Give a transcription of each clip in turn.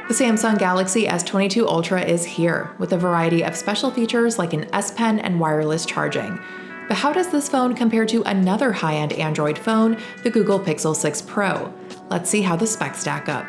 The Samsung Galaxy S22 Ultra is here, with a variety of special features like an S Pen and wireless charging. But how does this phone compare to another high-end Android phone, the Google Pixel 6 Pro? Let's see how the specs stack up.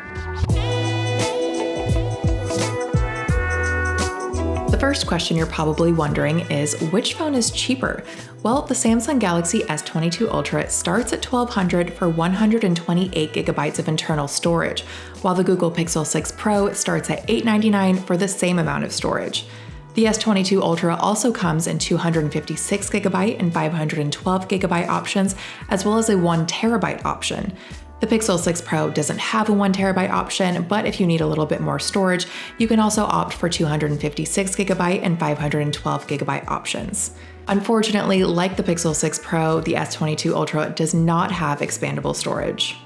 The first question you're probably wondering is, which phone is cheaper? Well, the Samsung Galaxy S22 Ultra starts at $1,200 for 128 gigabytes of internal storage, while the Google Pixel 6 Pro starts at $899 for the same amount of storage. The S22 Ultra also comes in 256 gigabyte and 512 gigabyte options, as well as a 1 terabyte option. The Pixel 6 Pro doesn't have a 1 terabyte option, but if you need a little bit more storage, you can also opt for 256 gigabyte and 512 gigabyte options. Unfortunately, like the Pixel 6 Pro, the S22 Ultra does not have expandable storage.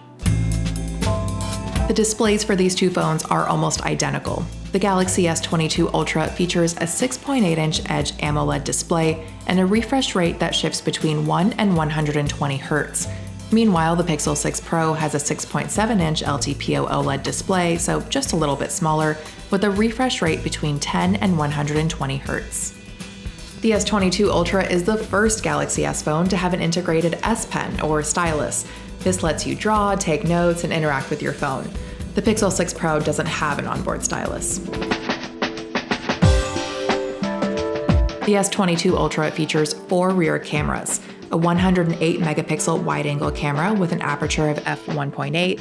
The displays for these two phones are almost identical. The Galaxy S22 Ultra features a 6.8-inch Edge AMOLED display and a refresh rate that shifts between 1 and 120 Hz. Meanwhile, the Pixel 6 Pro has a 6.7-inch LTPO OLED display, so just a little bit smaller, with a refresh rate between 10 and 120 Hz. The S22 Ultra is the first Galaxy S phone to have an integrated S Pen or stylus. This lets you draw, take notes, and interact with your phone. The Pixel 6 Pro doesn't have an onboard stylus. The S22 Ultra features 4 rear cameras: a 108 megapixel wide-angle camera with an aperture of f1.8,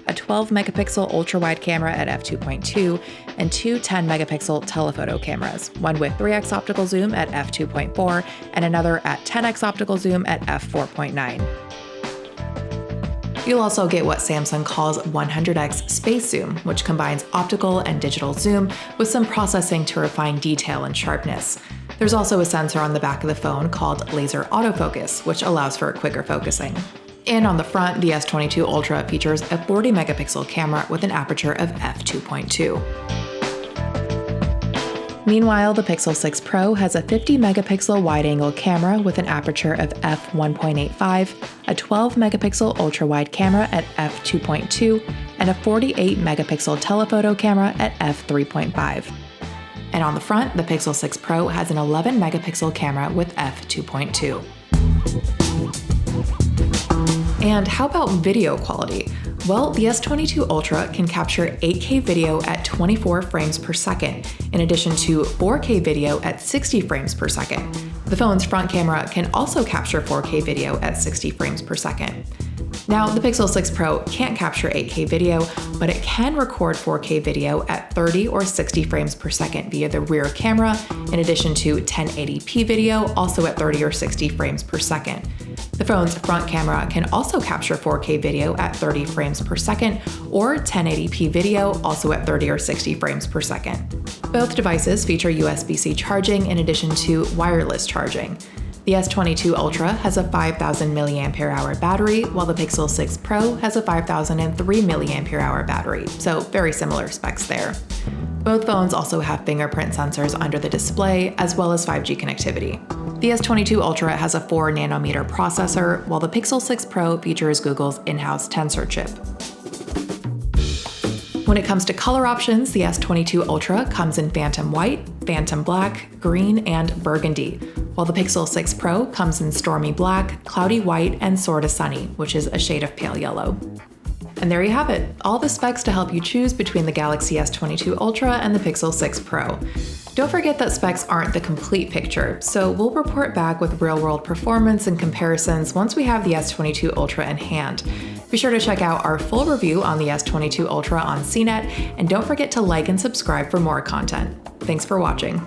a 12 megapixel ultra-wide camera at f2.2, and 2 10 megapixel telephoto cameras, one with 3x optical zoom at f2.4 and another at 10x optical zoom at f4.9. You'll also get what Samsung calls 100x space zoom, which combines optical and digital zoom with some processing to refine detail and sharpness. There's also a sensor on the back of the phone called laser autofocus, which allows for quicker focusing. And on the front, the S22 Ultra features a 40 megapixel camera with an aperture of f2.2. Meanwhile, the Pixel 6 Pro has a 50 megapixel wide-angle camera with an aperture of f1.85, a 12 megapixel ultra-wide camera at f2.2, and a 48 megapixel telephoto camera at f3.5. And on the front, the Pixel 6 Pro has an 11 megapixel camera with f2.2. And how about video quality? Well, the S22 Ultra can capture 8K video at 24 frames per second, in addition to 4K video at 60 frames per second. The phone's front camera can also capture 4K video at 60 frames per second. Now, the Pixel 6 Pro can't capture 8K video, but it can record 4K video at 30 or 60 frames per second via the rear camera, in addition to 1080p video, also at 30 or 60 frames per second. The phone's front camera can also capture 4K video at 30 frames per second, or 1080p video, also at 30 or 60 frames per second. Both devices feature USB-C charging in addition to wireless charging. The S22 Ultra has a 5,000 mAh battery, while the Pixel 6 Pro has a 5,003 mAh battery, so very similar specs there. Both phones also have fingerprint sensors under the display, as well as 5G connectivity. The S22 Ultra has a 4nm processor, while the Pixel 6 Pro features Google's in-house Tensor chip. When it comes to color options, the S22 Ultra comes in Phantom White, Phantom Black, Green, and Burgundy, while the Pixel 6 Pro comes in Stormy Black, Cloudy White, and Sorta Sunny, which is a shade of pale yellow. And there you have it, all the specs to help you choose between the Galaxy S22 Ultra and the Pixel 6 Pro. Don't forget that specs aren't the complete picture, so we'll report back with real-world performance and comparisons once we have the S22 Ultra in hand. Be sure to check out our full review on the S22 Ultra on CNET, and don't forget to like and subscribe for more content. Thanks for watching.